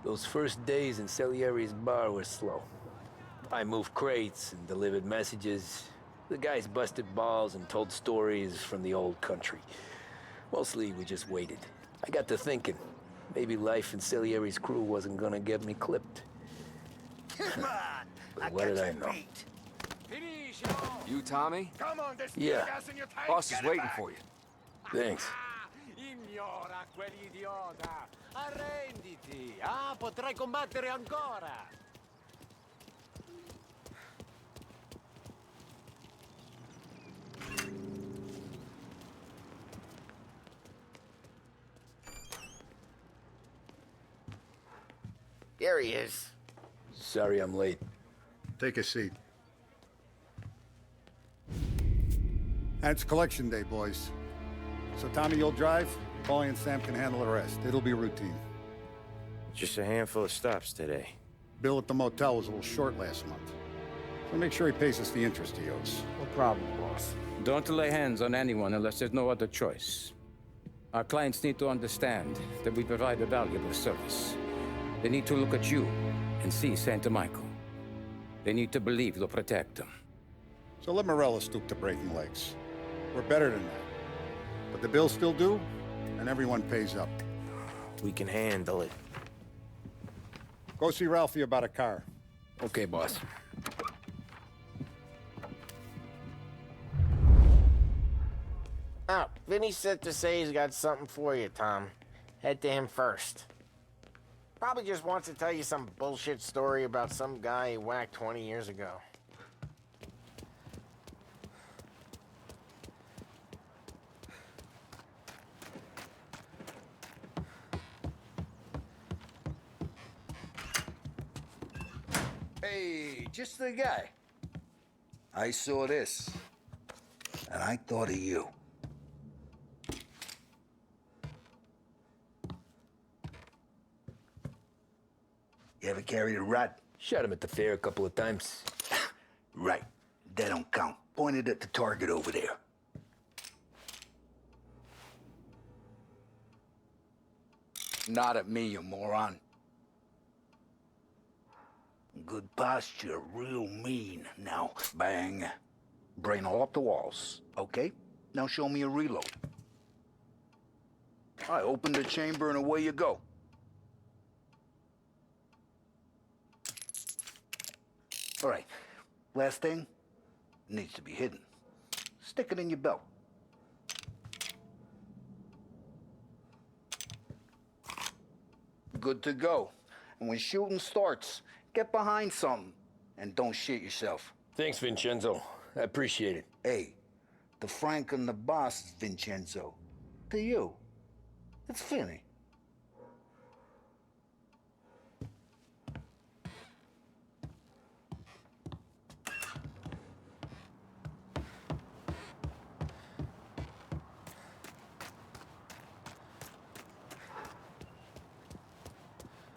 Those first days in Salieri's bar were slow. I moved crates and delivered messages. The guys busted balls and told stories from the old country. Mostly, we just waited. I got to thinking, maybe life in Salieri's crew wasn't gonna get me clipped. Come on! But what did I know? You, Tommy? Come on, there's Yeah. gas in your tank. Boss is Get it waiting back. for you. Thanks. Ignora quell'idiota! Arrenditi! Ah, potrai combattere ancora! There he is. Sorry I'm late. Take a seat. And it's collection day, boys. So Tommy, you'll drive. Paulie and Sam can handle the rest. It'll be routine. Just a handful of stops today. Bill at the motel was a little short last month. So make sure he pays us the interest he owes. No problem, boss. Don't lay hands on anyone unless there's no other choice. Our clients need to understand that we provide a valuable service. They need to look at you and see Santa Michael. They need to believe you'll protect them. So let Morella stoop to breaking legs. We're better than that. But the bills still due, and everyone pays up. We can handle it. Go see Ralphie about a car. Okay, boss. Oh, Vinny said to say he's got something for you, Tom. Head to him first. Probably just wants to tell you some bullshit story about some guy he whacked 20 years ago. Hey, just the guy. I saw this, and I thought of you. You ever carried a rod? Shot him at the fair a couple of times. Right. That don't count. Pointed at the target over there. Not at me, you moron. Good posture, real mean. Now, bang. Brain all up the walls, okay? Now show me a reload. I open the chamber and away you go. All right, last thing, needs to be hidden. Stick it in your belt. Good to go. And when shooting starts, get behind something and don't shit yourself. Thanks, Vincenzo. I appreciate it. Hey, the Frank and the boss is Vincenzo. To you, it's Vinny.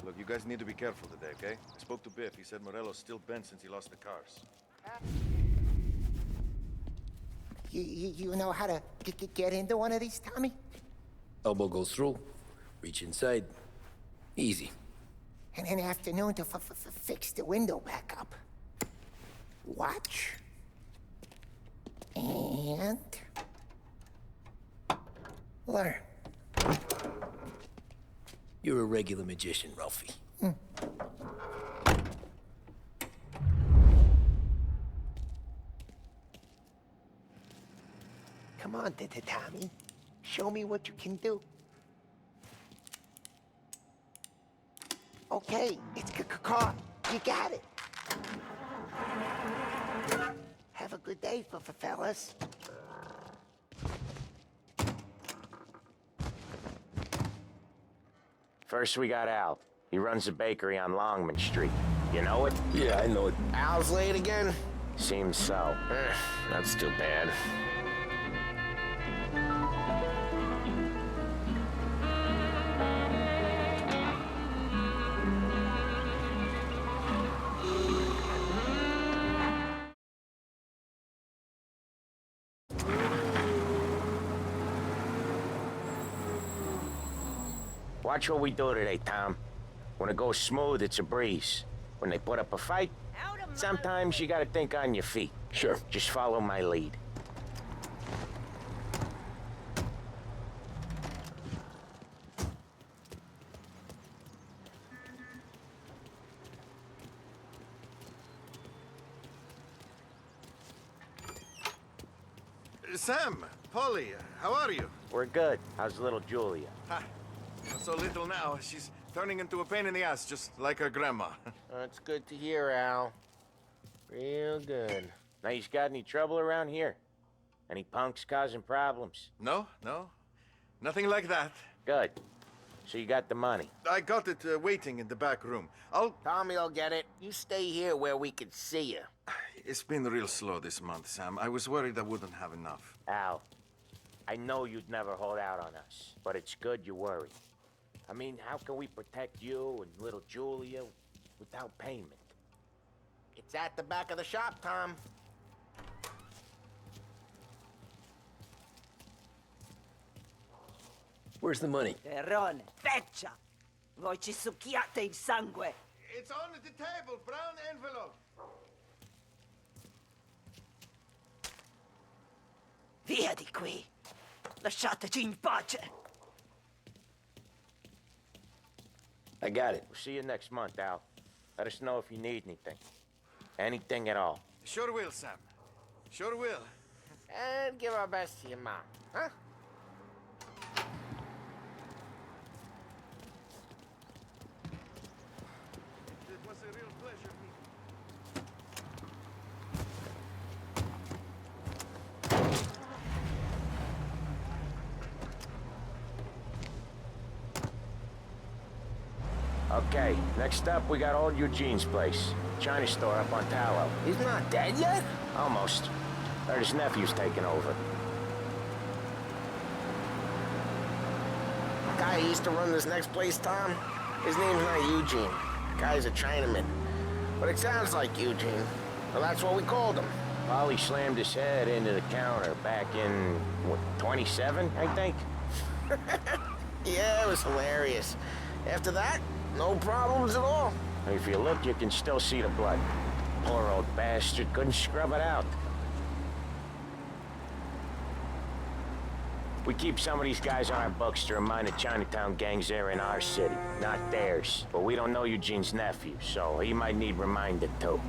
Look, you guys need to be careful today, okay? I spoke to Biff. He said Morello's still bent since he lost the cars. You know how to get into one of these, Tommy? Elbow goes through. Reach inside. Easy. And an afternoon to fix the window back up. Watch. And... learn. You're a regular magician, Ralphie. Come on, Tommy. Show me what you can do. Okay, it's caught. You got it. Have a good day, fellas. First, we got Al. He runs a bakery on Longman Street. You know it? Yeah, I know it. Al's late again? Seems so. That's too bad. Watch what we do today, Tom. When it goes smooth, it's a breeze. When they put up a fight, sometimes you gotta think on your feet. Sure. Just follow my lead. Sam, Polly, how are you? We're good. How's little Julia? Ha, so little now. She's turning into a pain in the ass, just like her grandma. That's good to hear, Al. Real good. Now, you got any trouble around here? Any punks causing problems? No, nothing like that. Good. So you got the money. I got it waiting in the back room. Tommy will get it. You stay here where we can see you. It's been real slow this month, Sam. I was worried I wouldn't have enough. Al, I know you'd never hold out on us, but it's good you worry. I mean, how can we protect you and little Julia without payment? It's at the back of the shop, Tom. Where's the money? Terrone, feccia! Voi ci succhiate il sangue! It's on the table, brown envelope. Via di qui! Lasciateci in pace! I got it. We'll see you next month, Al. Let us know if you need anything. Anything at all. Sure will, Sam. Sure will. And give our best to your mom, huh? It was a real pleasure meeting. Okay, next up, we got old Eugene's place. China store up on Tallow. He's not dead yet? Almost. Heard his nephew's taking over. Guy who used to run this next place, Tom, his name's not Eugene. Guy's a Chinaman. But it sounds like Eugene. Well, that's what we called him. Polly slammed his head into the counter back in, what, 27, I think? Yeah, it was hilarious. After that, no problems at all. If you look, you can still see the blood. Poor old bastard couldn't scrub it out. We keep some of these guys on our books to remind the Chinatown gangs they're in our city, not theirs. But we don't know Eugene's nephew, so he might need reminded too.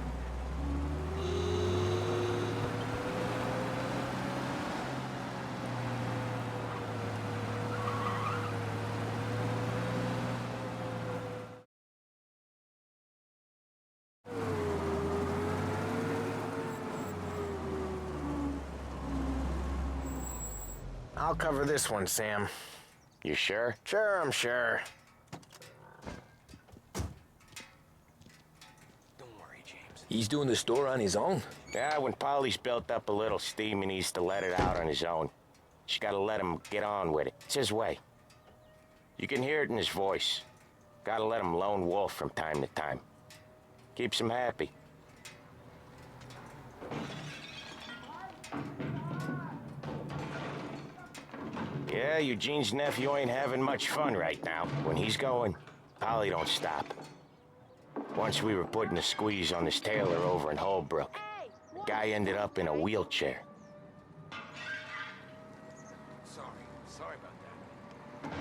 I'll cover this one, Sam. You sure? Sure, I'm sure. Don't worry, James. He's doing the store on his own? Yeah, when Polly's built up a little steam, he needs to let it out on his own. Just gotta let him get on with it. It's his way. You can hear it in his voice. Gotta let him lone wolf from time to time. Keeps him happy. Yeah, Eugene's nephew ain't having much fun right now. When he's going, Polly don't stop. Once we were putting a squeeze on this tailor over in Holbrook. The guy ended up in a wheelchair. Sorry about that.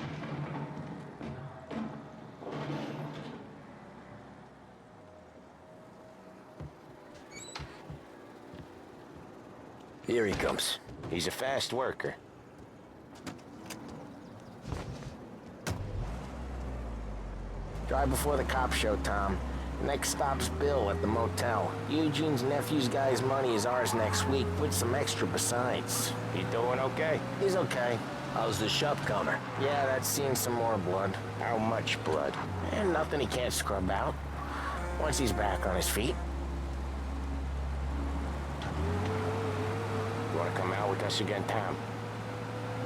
Here he comes. He's a fast worker. Drive before the cops show, Tom. Next stop's Bill at the motel. Eugene's nephew's guy's money is ours next week, with some extra besides. You doing okay? He's okay. How's the shop counter? Yeah, that's seen some more blood. How much blood? And nothing he can't scrub out. Once he's back on his feet. You wanna come out with us again, Tom?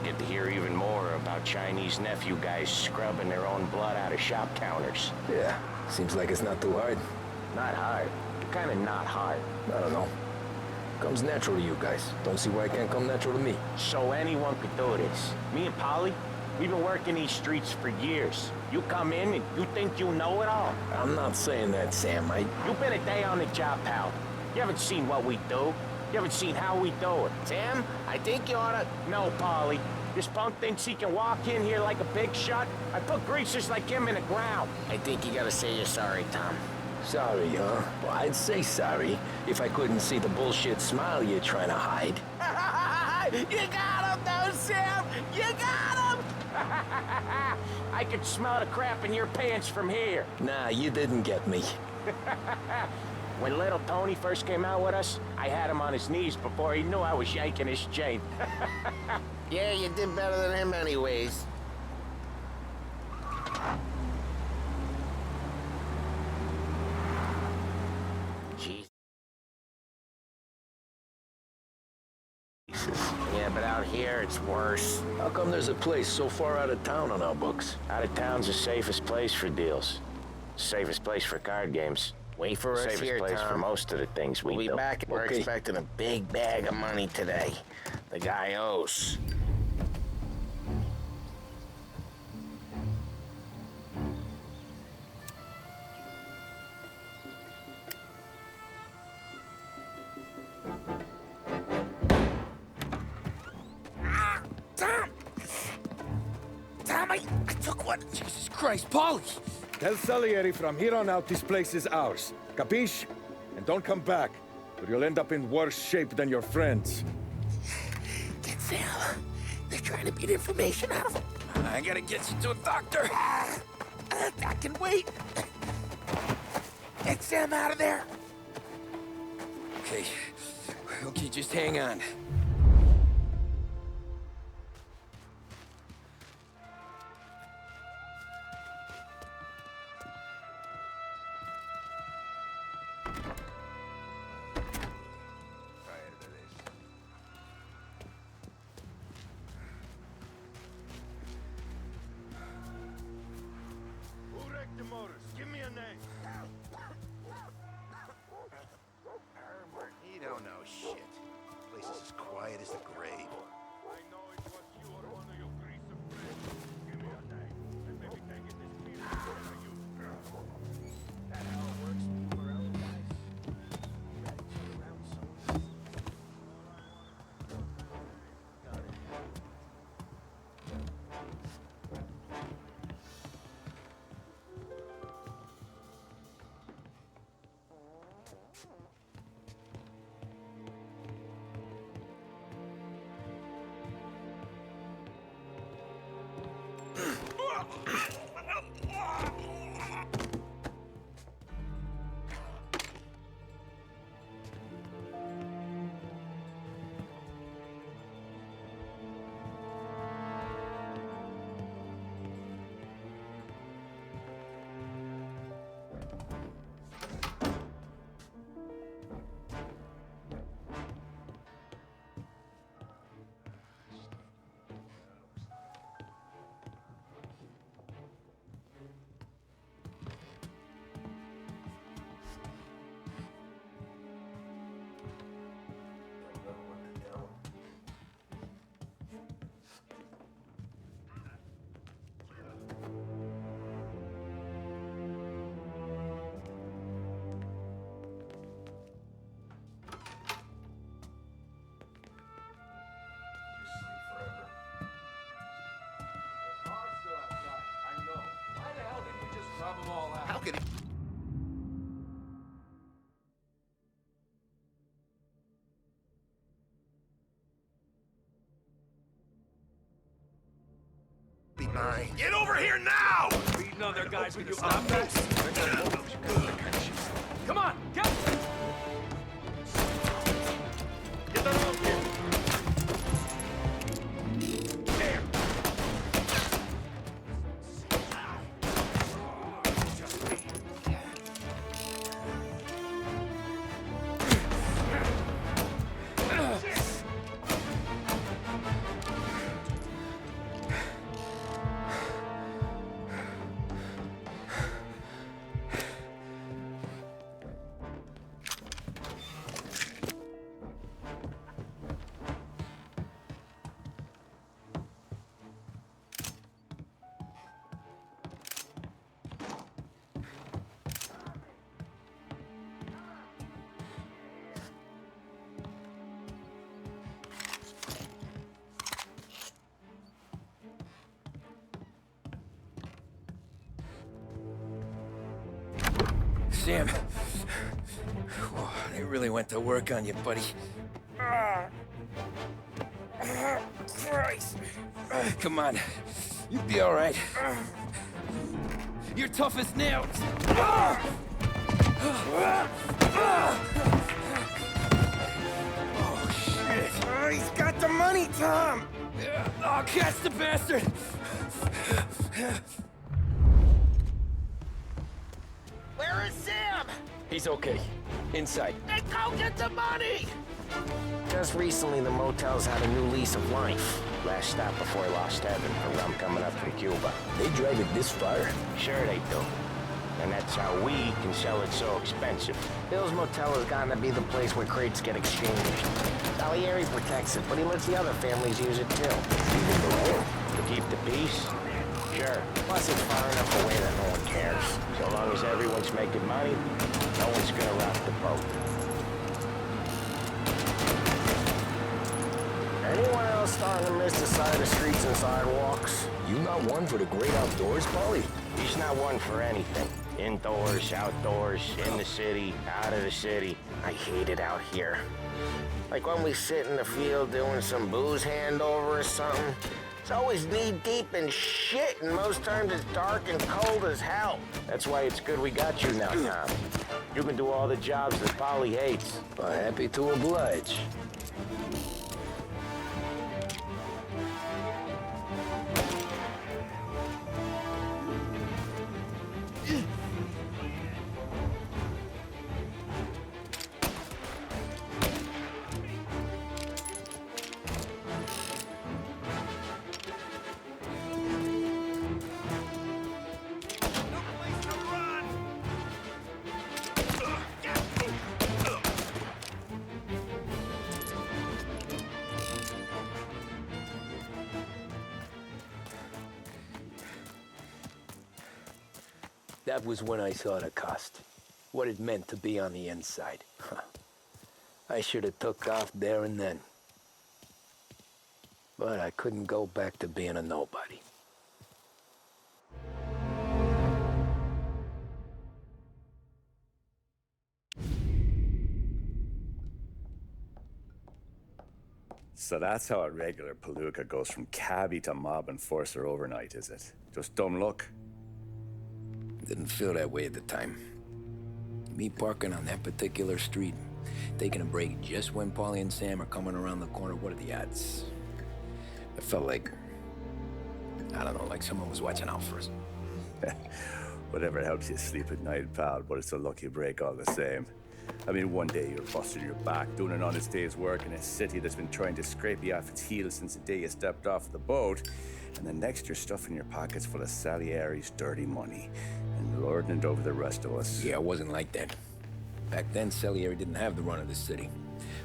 Get to hear even more about Chinese nephew guys scrubbing their own blood out of shop counters. Yeah, seems like it's not too hard. Not hard. Kinda not hard. I don't know. Comes natural to you guys. Don't see why it can't come natural to me. So anyone could do this. Me and Polly, We've been working these streets for years. You come in and you think you know it all. I'm not saying that, Sam. You've been a day on the job, pal. You haven't seen what we do. You haven't seen how we do it. Sam, I think you oughta... No, Paulie. This punk thinks he can walk in here like a big shot. I put greasers like him in the ground. I think you gotta say you're sorry, Tom. Sorry, huh? Well, I'd say sorry if I couldn't see the bullshit smile you're trying to hide. You got him, though, Sam! You got him! I could smell the crap in your pants from here. Nah, you didn't get me. When little Tony first came out with us, I had him on his knees before he knew I was yanking his chain. Yeah, you did better than him anyways. Jeez. Yeah, but out here, it's worse. How come there's a place so far out of town on our books? Out of town's the safest place for deals. Safest place for card games. Wait for us Safest here, place Tom. for most of the things we We'll be do. back. We're Okay. expecting a big bag of money today. The guy owes. Tom! Tom, I took one. Jesus Christ, Polly! Tell Salieri from here on out this place is ours. Capiche? And don't come back, or you'll end up in worse shape than your friends. Get Sam. They're trying to beat information out of him. I gotta get you to a doctor. I can wait. Get Sam out of there. Okay. Okay, just hang on. Give me a name. You don't know shit. Place is as quiet as the grave. I know it was you or one of your greaser friends. Give me a name, and maybe take it this meeting for you. That how it works for our guys. You gotta check around some. Got it. How could he? Be mine. Get over here now! Beating on their guys gonna stop that? Come on, get! Get that off here! There! Sam. Whoa, they really went to work on you, buddy. Christ. Come on. You'll be all right. You're tough as nails. Oh, shit. Oh, he's got the money, Tom! Oh, catch the bastard! Where is Sam? He's okay. Inside. Then go get the money! Just recently, the motel's had a new lease of life. Last stop before I lost heaven for rum coming up from Cuba. They drive it this far? Sure they do. And that's how we can sell it so expensive. Bill's Motel has gotten to be the place where crates get exchanged. Salieri protects it, but he lets the other families use it too. Even below? To keep the peace? Sure. Plus, it's far enough away that no one cares. So long as everyone's making money, no one's gonna rock the boat. Anyone else starting to miss the side of the streets and sidewalks? You not one for the great outdoors, Paulie? He's not one for anything. Indoors, outdoors, in the city, out of the city. I hate it out here. Like when we sit in the field doing some booze handover or something. It's always knee-deep in shit, and most times it's dark and cold as hell. That's why it's good we got you now, Tom. You can do all the jobs that Polly hates. Well, happy to oblige. That was when I saw the cost. What it meant to be on the inside. I should have took off there and then. But I couldn't go back to being a nobody. So that's how a regular palooka goes from cabbie to mob enforcer overnight, is it? Just dumb luck? Didn't feel that way at the time. Me parking on that particular street, taking a break just when Paulie and Sam are coming around the corner, what are the odds? It felt like, I don't know, like someone was watching out for us. Whatever helps you sleep at night, pal, but it's a lucky break all the same. I mean, one day you're busting your back, doing an honest day's work in a city that's been trying to scrape you off its heels since the day you stepped off the boat, and the next you're stuffing your pockets full of Salieri's dirty money and lording it over the rest of us. Yeah, it wasn't like that. Back then, Salieri didn't have the run of the city.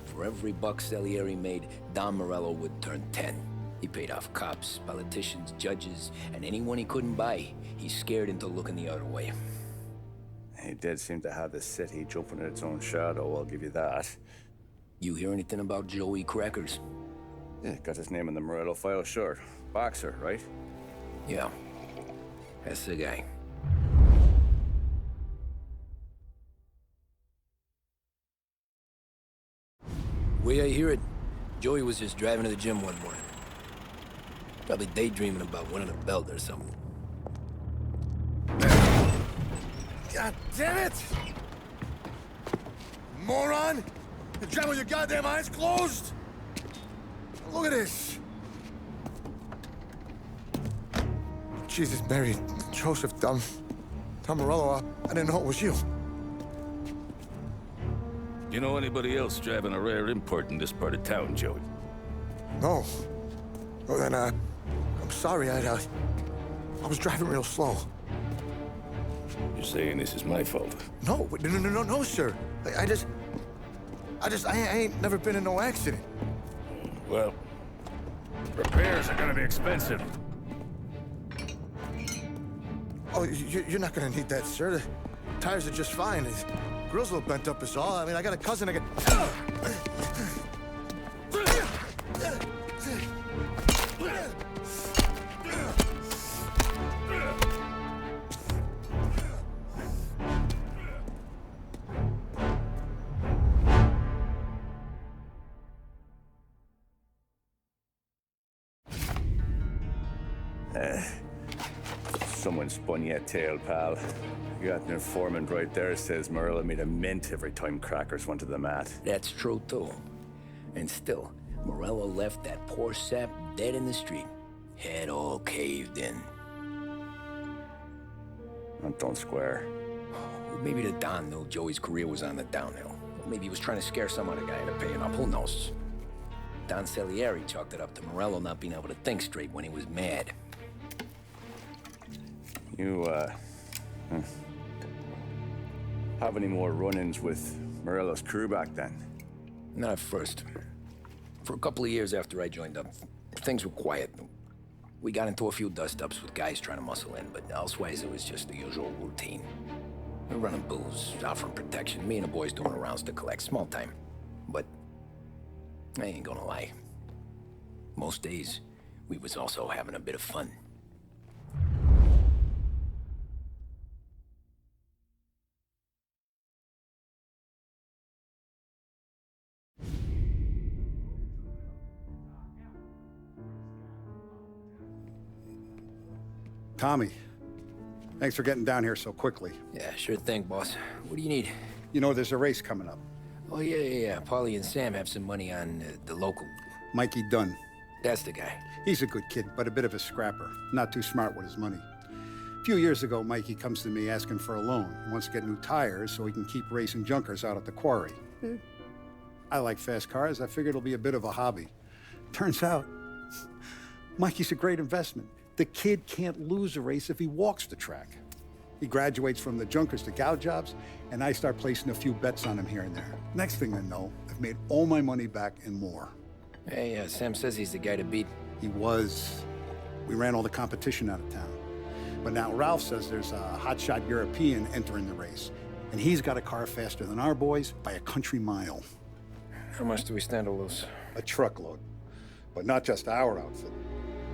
For every buck Salieri made, Don Morello would turn 10. He paid off cops, politicians, judges, and anyone he couldn't buy, he scared into looking the other way. He did seem to have the city jumping at its own shadow, I'll give you that. You hear anything about Joey Crackers? Yeah, got his name in the Morello file, sure. Boxer, right? Yeah, that's the guy. Way I hear it, Joey was just driving to the gym one morning. Probably daydreaming about winning a belt or something. God damn it! Moron! You're driving with your goddamn eyes closed? Look at this! Jesus, Mary, Joseph, Tom Morello, I didn't know it was you. You know anybody else driving a rare import in this part of town, Joey? No. Well, then, I'm sorry, I was driving real slow. You're saying this is my fault? No, no, sir. I ain't never been in no accident. Well, repairs are gonna be expensive. Oh, you're not gonna need that, sir. The tires are just fine. The grill's a little bent up is all. I mean, I got a cousin I can... someone spun you a tale, pal. You got an informant right there says Morello made a mint every time crackers went to the mat. That's true, too. And still, Morello left that poor sap dead in the street. Head all caved in. That don't square. Maybe the Don knew Joey's career was on the downhill. Or maybe he was trying to scare some other guy into paying up. Who knows? Don Salieri chalked it up to Morello not being able to think straight when he was mad. You, have any more run-ins with Morello's crew back then? Not at first. For a couple of years after I joined up, things were quiet. We got into a few dust-ups with guys trying to muscle in, but elsewise it was just the usual routine. We're running booze, offering protection, me and the boys doing rounds to collect, small time. But I ain't gonna lie. Most days, we was also having a bit of fun. Tommy, thanks for getting down here so quickly. Yeah, sure thing, boss. What do you need? You know, there's a race coming up. Oh, yeah. Paulie and Sam have some money on the local. Mikey Dunn. That's the guy. He's a good kid, but a bit of a scrapper. Not too smart with his money. A few years ago, Mikey comes to me asking for a loan. He wants to get new tires so he can keep racing junkers out at the quarry. I like fast cars. I figured it'll be a bit of a hobby. Turns out, Mikey's a great investment. The kid can't lose a race if he walks the track. He graduates from the junkers to gal jobs, and I start placing a few bets on him here and there. Next thing I know, I've made all my money back and more. Hey, Sam says he's the guy to beat. He was. We ran all the competition out of town. But now Ralph says there's a hotshot European entering the race, and he's got a car faster than our boys by a country mile. How much do we stand to lose? A truckload. But not just our outfit.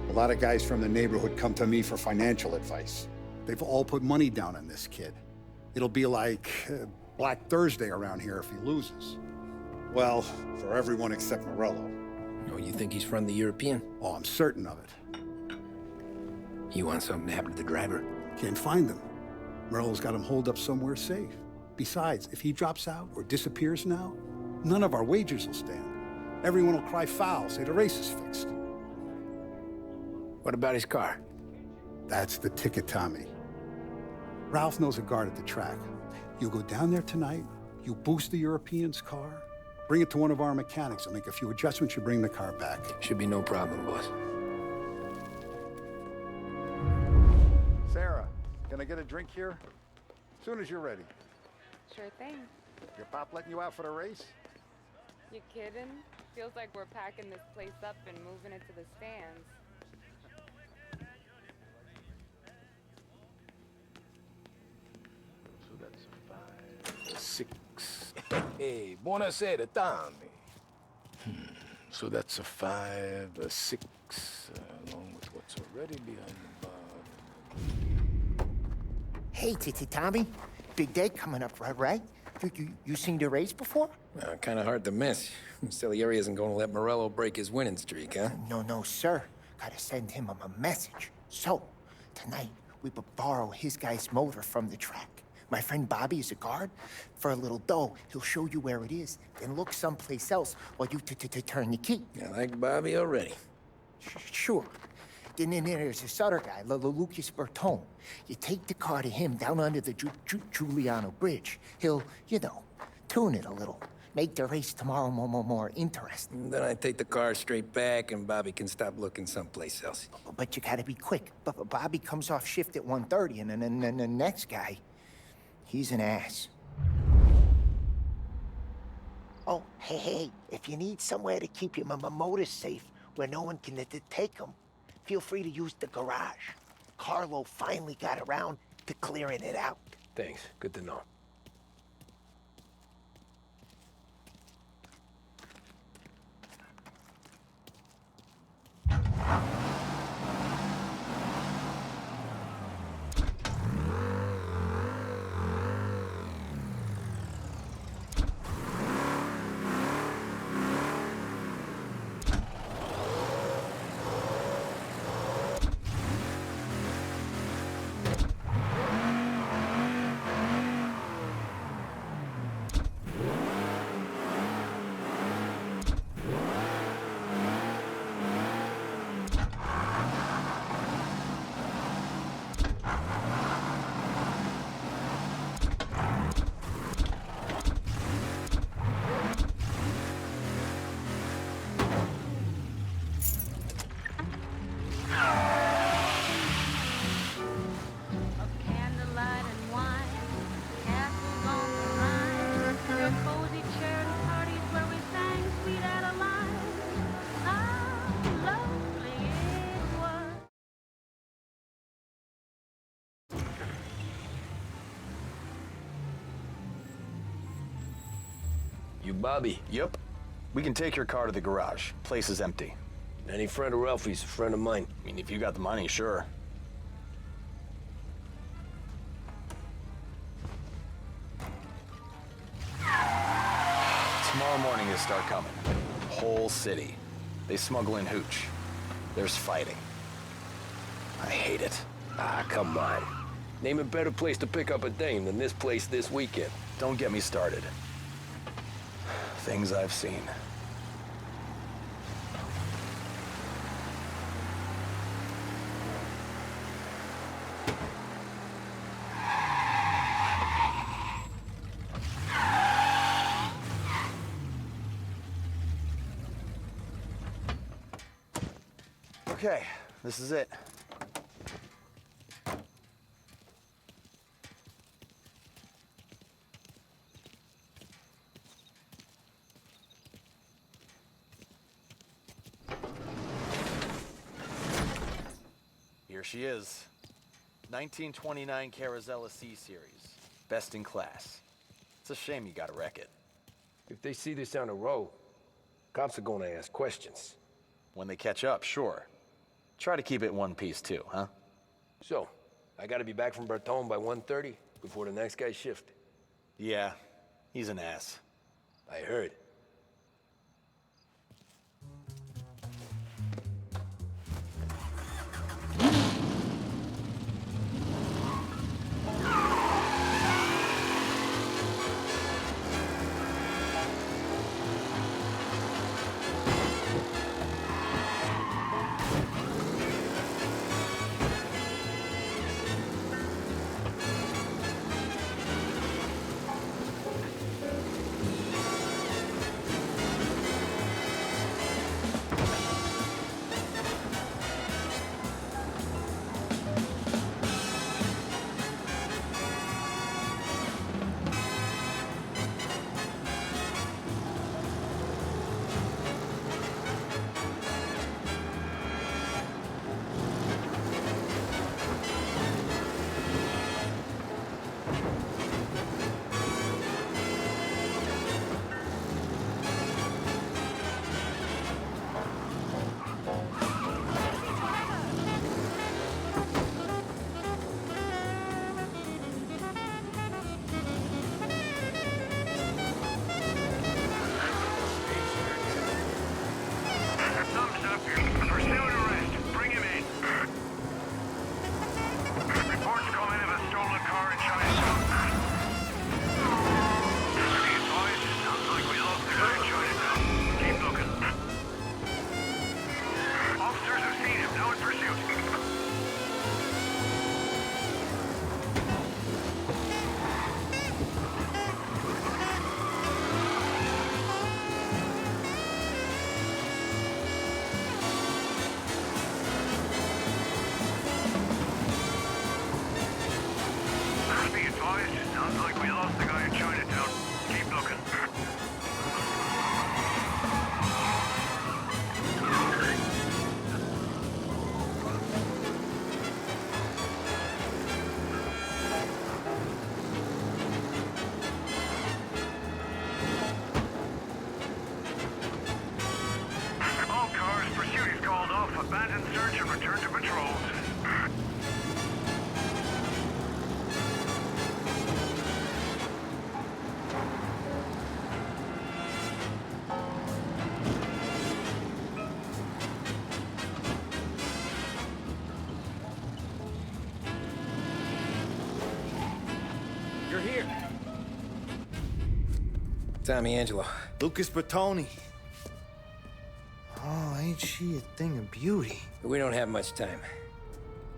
A lot of guys from the neighborhood come to me for financial advice. They've all put money down on this kid. It'll be like Black Thursday around here if he loses. Well, for everyone except Morello. Oh, you think he's from the European? Oh, I'm certain of it. You want something to happen to the driver? Can't find him. Morello's got him holed up somewhere safe. Besides, if he drops out or disappears now, none of our wagers will stand. Everyone will cry foul, say the race is fixed. What about his car? That's the ticket, Tommy. Ralph knows a guard at the track. You go down there tonight, you boost the European's car, bring it to one of our mechanics, and make a few adjustments, you bring the car back. Should be no problem, boss. Sarah, can I get a drink here? As soon as you're ready. Sure thing. Your pop letting you out for the race? You kidding? Feels like we're packing this place up and moving it to the stands. So that's a 5, a 6. Hey, buonasera, Tommy. So that's a 5, a 6, along with what's already behind the bar. Hey, Tommy. Big day coming up, right? You seen the race before? Kind of hard to miss. Salieri isn't going to let Morello break his winning streak, huh? No, sir. Gotta send him a message. So, tonight, we will borrow his guy's motor from the track. My friend Bobby is a guard. For a little dough, he'll show you where it is, then look someplace else while you turn the key. I like Bobby already. Sure. Then there's this other guy, Lucas Bertone. You take the car to him down under the Giuliano Bridge. He'll, tune it a little. Make the race tomorrow more interesting. Then I take the car straight back and Bobby can stop looking someplace else. But you gotta be quick. But Bobby comes off shift at 1:30, and then the next guy, he's an ass. Oh, hey, if you need somewhere to keep your motor safe where no one can take them, feel free to use the garage. Carlo finally got around to clearing it out. Thanks. Good to know. You Bobby? Yep. We can take your car to the garage. Place is empty. Any friend of Ralphie's, a friend of mine. I mean, if you got the money, sure. Tomorrow morning they start coming. Whole city. They smuggle in hooch. There's fighting. I hate it. Ah, come on. Name a better place to pick up a dame than this place this weekend. Don't get me started. Things I've seen. Okay, this is it. Here she is. 1929 Carazella C Series. Best in class. It's a shame you gotta wreck it. If they see this on the road, cops are gonna ask questions. When they catch up, sure. Try to keep it one piece too, huh? So, I gotta be back from Bertone by 1:30 before the next guy's shift. Yeah, he's an ass. I heard. Abandon search and return to patrols. You're here. Tommy Angelo. Lucas Bertoni. Oh, ain't she a thing of beauty? We don't have much time.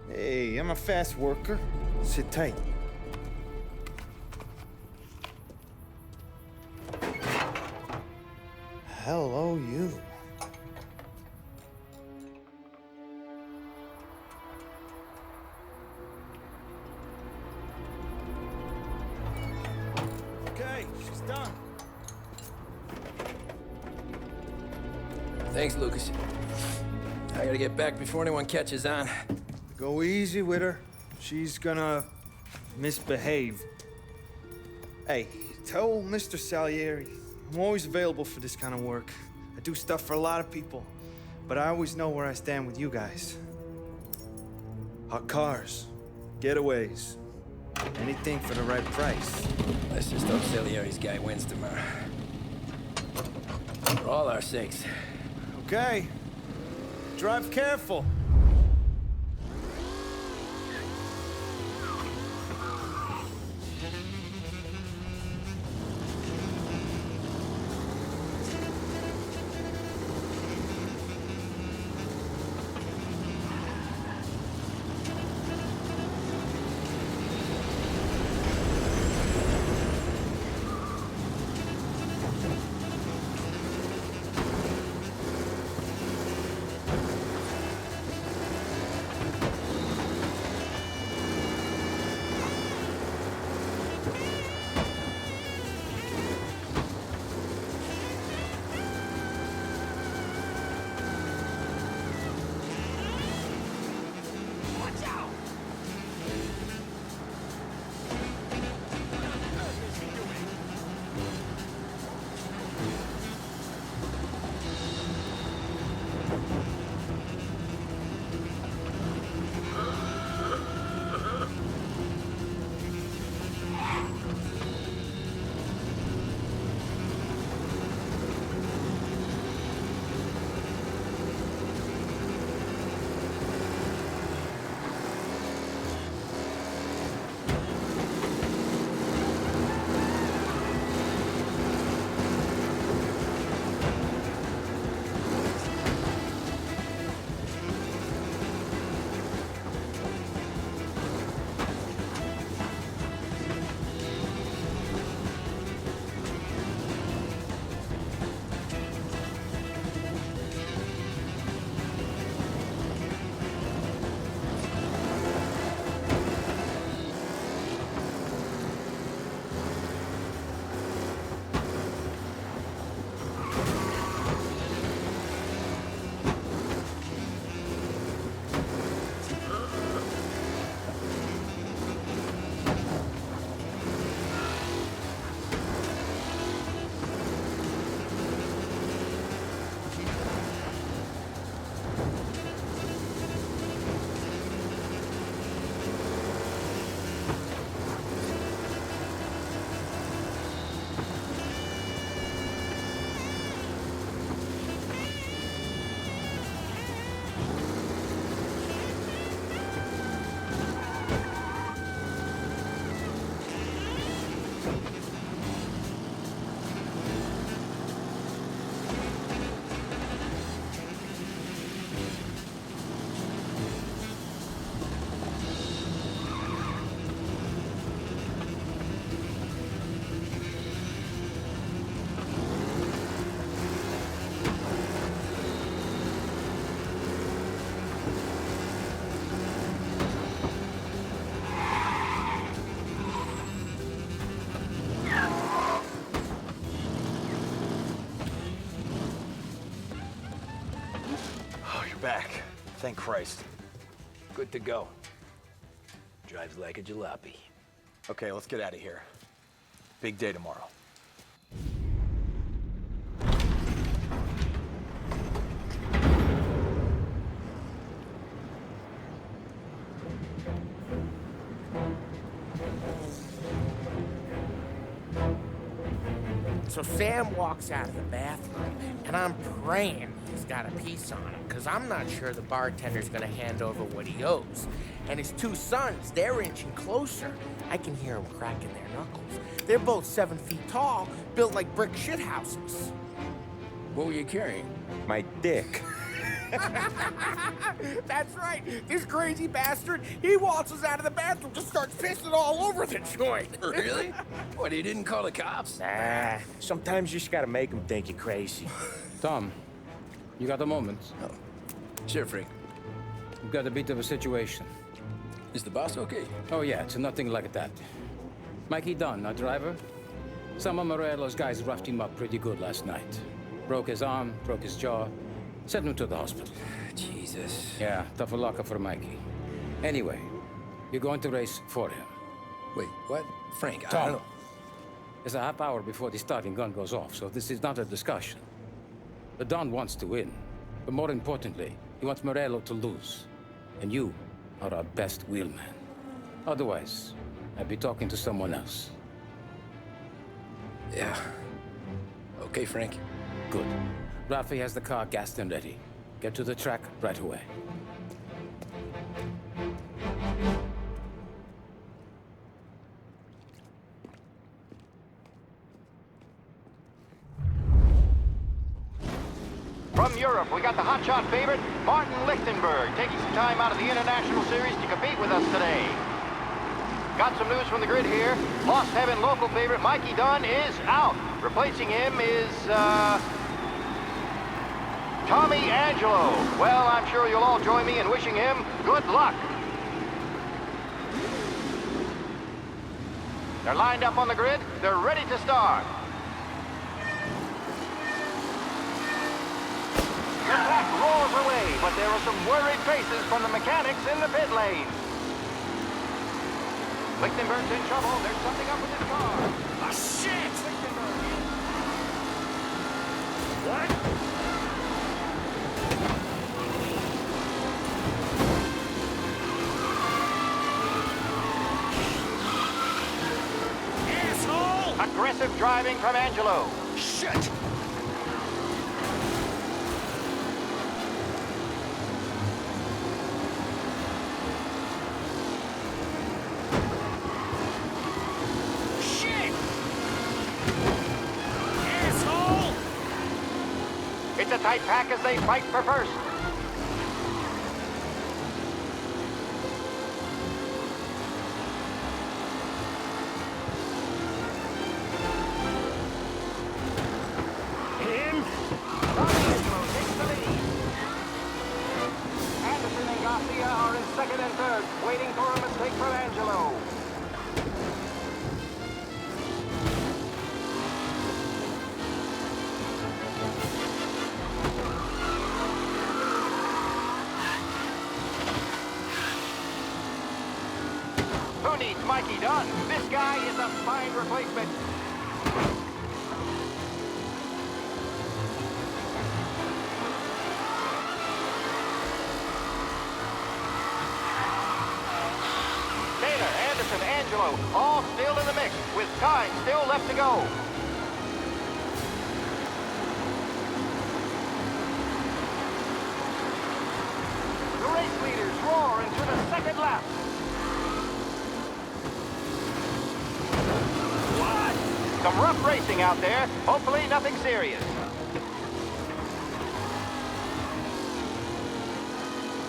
Hey, I'm a fast worker. Sit tight. Hello, you. Okay, she's done. Thanks, Lucas. I gotta get back before anyone catches on. Go easy with her. She's gonna misbehave. Hey, tell Mr. Salieri I'm always available for this kind of work. I do stuff for a lot of people, but I always know where I stand with you guys. Hot cars, getaways, anything for the right price. Let's just hope Salieri's guy wins tomorrow. For all our sakes. Okay. Drive careful. Back. Thank Christ. Good to go. Drives like a jalopy. Okay, let's get out of here. Big day tomorrow. So Sam walks out of the bathroom, and I'm praying he's got a piece on him, because I'm not sure the bartender's gonna hand over what he owes. And his two sons, they're inching closer. I can hear them cracking their knuckles. They're both 7 feet tall, built like brick shithouses. What were you carrying? My dick. That's right. This crazy bastard, he waltzes out of the bathroom, just starts pissing all over the joint. Really? What, he didn't call the cops? Nah, sometimes you just gotta make them think you're crazy. Tom, you got a moment? Oh, sure, Frank. We've got a bit of a situation. Is the boss okay? Oh, yeah, it's nothing like that. Mikey Dunn, our driver. Some of Morello's guys roughed him up pretty good last night. Broke his arm, broke his jaw. Sent him to the hospital. Jesus. Yeah, tough luck for Mikey. Anyway, you're going to race for him. Wait, what? Frank, I Tom, don't know. There's a half hour before the starting gun goes off, so this is not a discussion. The Don wants to win, but more importantly, he wants Morello to lose. And you are our best wheelman. Otherwise, I'd be talking to someone else. Yeah. Okay, Frank. Good. Rafi has the car gassed and ready. Get to the track right away. From Europe, we got the hotshot favorite, Martin Lichtenberg, taking some time out of the International Series to compete with us today. Got some news from the grid here. Lost Heaven local favorite Mikey Dunn is out. Replacing him is, Tommy Angelo. Well, I'm sure you'll all join me in wishing him good luck. They're lined up on the grid. They're ready to start. The track roars away, but there are some worried faces from the mechanics in the pit lane. Lichtenberg's in trouble. There's something up with his car. Ah, shit! Lichtenberg is... What? Asshole! Aggressive driving from Angelo. Shit! It's a tight pack as they fight for first. In. Angelo takes the lead. Anderson and Garcia are in second and third, waiting for a mistake from Angelo. Who needs Mikey Dunn? This guy is a fine replacement. Taylor, Anderson, Angelo, all still in the mix, with time still left to go. The race leaders roar into the second lap. Some rough racing out there. Hopefully nothing serious.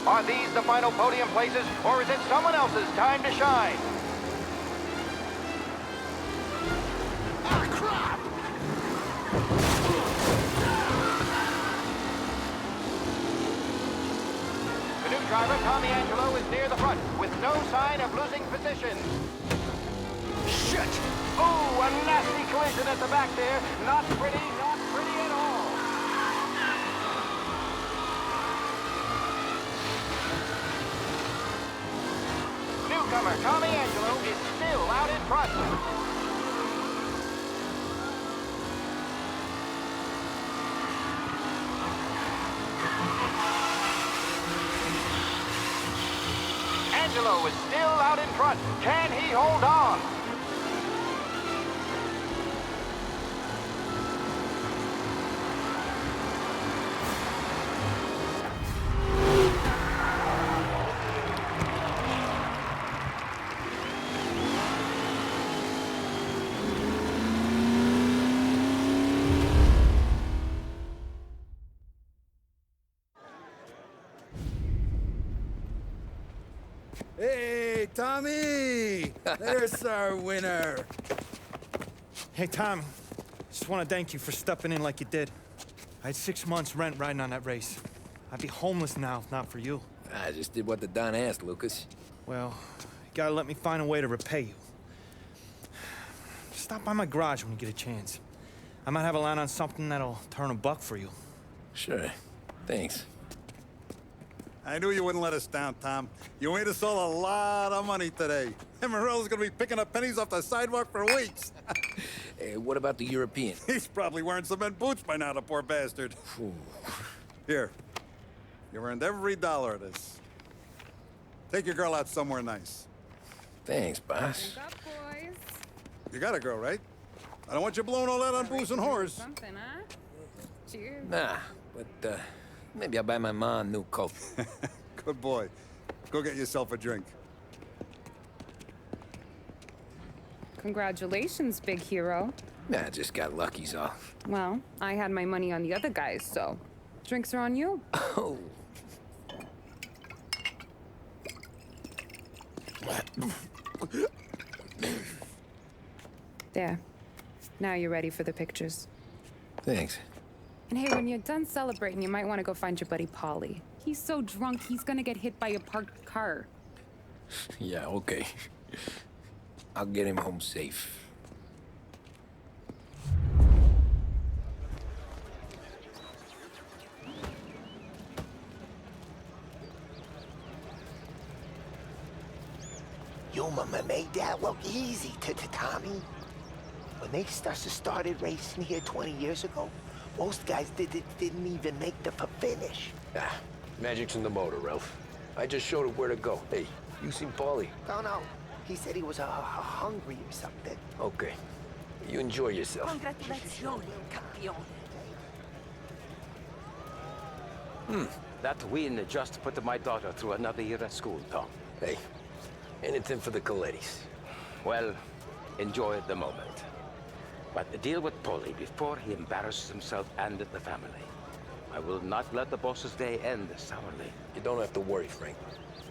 Are these the final podium places, or is it someone else's time to shine? Ah, crap! The new driver, Tommy Angelo, is near the front, with no sign of losing position. Shit! Oh, a nasty collision at the back there. Not pretty at all. Newcomer Tommy Angelo is still out in front. Angelo is still out in front. Can he hold on? Hey, Tommy! There's our winner. Hey, Tom. Just want to thank you for stepping in like you did. I had 6 months rent riding on that race. I'd be homeless now if not for you. I just did what the Don asked, Lucas. Well, you gotta let me find a way to repay you. Stop by my garage when you get a chance. I might have a line on something that'll turn a buck for you. Sure. Thanks. I knew you wouldn't let us down, Tom. You made us all a lot of money today. Amarillo's gonna be picking up pennies off the sidewalk for weeks. Hey, what about the European? He's probably wearing cement boots by now, the poor bastard. Here. You earned every dollar of this. Take your girl out somewhere nice. Thanks, boss. Drink up, boys. You got a girl, right? I don't want you blowing all that on booze and whores. Something, huh? Cheers. Nah, but maybe I'll buy my mom a new coat. Good boy. Go get yourself a drink. Congratulations, big hero. Nah, just got lucky's all. Well, I had my money on the other guys, so drinks are on you. Oh. There. Now you're ready for the pictures. Thanks. And hey, when you're done celebrating, you might want to go find your buddy Polly. He's so drunk, he's gonna get hit by a parked car. Yeah, okay. I'll get him home safe. Your mama made that look easy to Tommy. When they started racing here 20 years ago, most guys didn't even make the finish. Ah, magic's in the motor, Ralph. I just showed him where to go. Hey, you seen Paulie? No. He said he was hungry or something. Okay. You enjoy yourself. Congratulazioni, campione. That win just put my daughter through another year at school, Tom. Hey, anything for the Colettis. Well, enjoy the moment. But deal with Polly before he embarrasses himself and the family. I will not let the boss's day end sourly. You don't have to worry, Frank.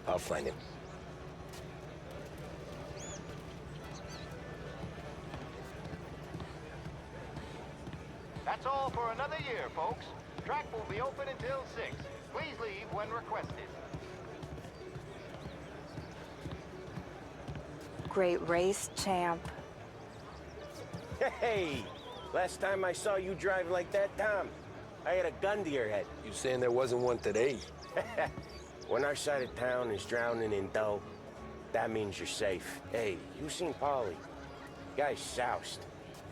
I'll find him. That's all for another year, folks. Track will be open until 6. Please leave when requested. Great race, champ. Hey! Last time I saw you drive like that, Tom, I had a gun to your head. You saying there wasn't one today? When our side of town is drowning in dough, that means you're safe. Hey, you seen Polly? Guy's soused.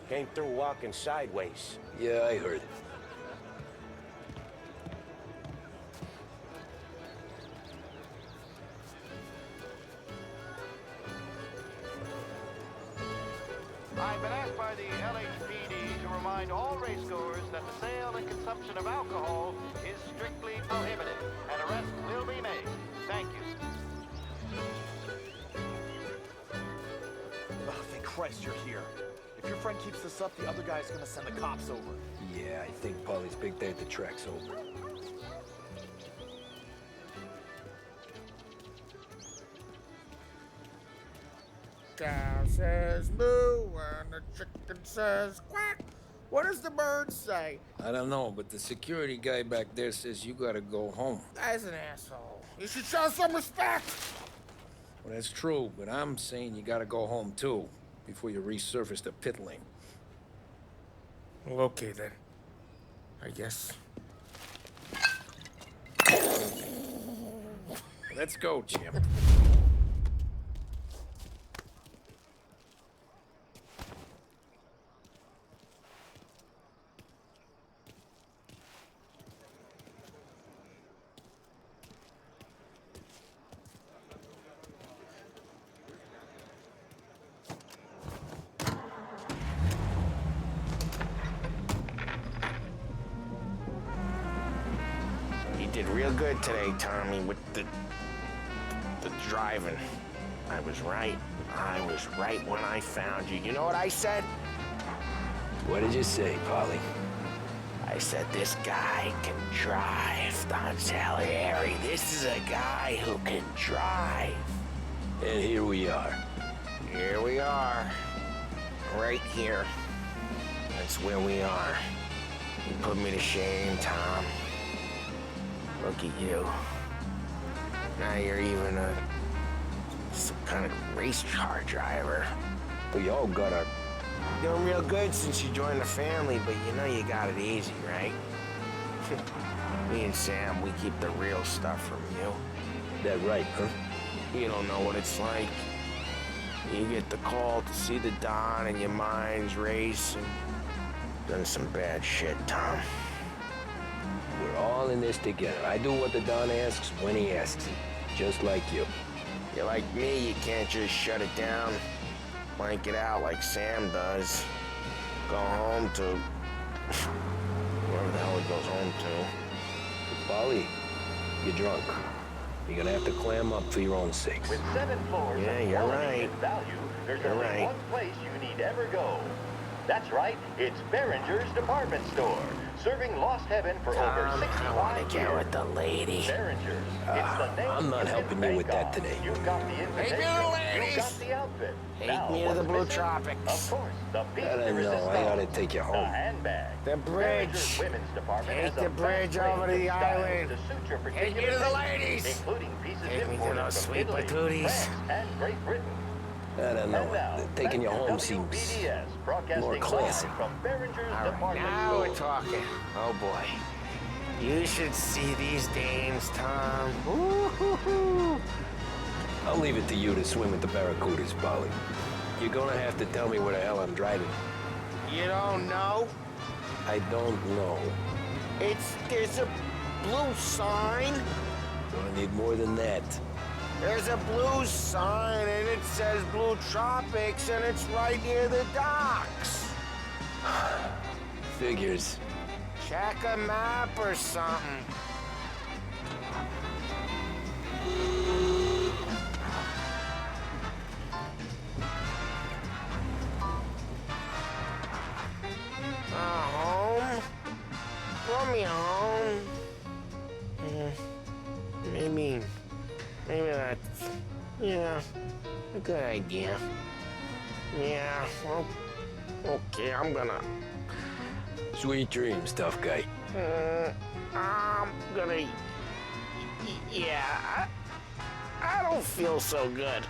Came through walking sideways. Yeah, I heard. I've been asked by the LHPD to remind all racegoers that the sale and consumption of alcohol is strictly prohibited. An arrest will be made. Thank you. Oh, thank Christ you're here. If your friend keeps this up, the other guy's gonna send the cops over. Yeah, I think Paulie's big day at the track's over. Cow says moo and the chicken says quack. What does the bird say? I don't know, but the security guy back there says you gotta go home. Guy's an asshole. You should show some respect. Well, that's true, but I'm saying you gotta go home too, before you resurface the pit lane. Well, okay then. I guess. Let's go, champ. Did real good today, Tommy, with the driving. I was right. I was right when I found you. You know what I said? What did you say, Polly? I said, this guy can drive, Don Salieri. This is a guy who can drive. And here we are. Here we are. Right here. That's where we are. You put me to shame, Tom. Look at you. Now you're even some kind of race car driver. We all got our... Doing real good since you joined the family, but you know you got it easy, right? Me and Sam, we keep the real stuff from you. That right, huh? You don't know what it's like. You get the call to see the Don and your mind's racing. Done some bad shit, Tom. We're all in this together. I do what the Don asks when he asks it. Just like you. You're like me, you can't just shut it down. Blank it out like Sam does. Go home to... wherever the hell he goes home to. Polly, you're drunk. You're gonna have to clam up for your own sake. With 7 floors Yeah, of you're quality right. and value, there's You're only right. one place you need ever go. That's right, it's Behringer's Department Store, serving Lost Heaven for over 65 Get years. with the lady. Behringer's, it's the name I'm not you can helping you with bank that on. today. You've got the invitation, you've got the outfit. Take me to the Blue Tropics. Of course, the piece I de don't know. I ought to resistance, take you the home. handbag. The bridge. Behringer's Women's Department Take has a the bridge vast over to range the of styles island. to suit your Take me to particular the taste, ladies. including pieces Take me to imported those from sweet Italy, patooties. France, and Great Britain. I don't And know. now, Taking you back to home seems WBDS, broadcasting more classy. live from Behringer's All right, Department now Store. we're talking. Oh, boy. You should see these dames, Tom. Ooh-hoo-hoo. I'll leave it to you to swim with the barracudas, Polly. You're gonna have to tell me where the hell I'm driving. You don't know? I don't know. There's a blue sign. Gonna need more than that. There's a blue sign, and it says Blue Tropics, and it's right near the docks. Figures. Check a map or something. Home? Throw me home. Maybe that's, a good idea. Yeah, well, okay, I'm gonna... Sweet dreams, tough guy. I'm gonna... Yeah, I don't feel so good.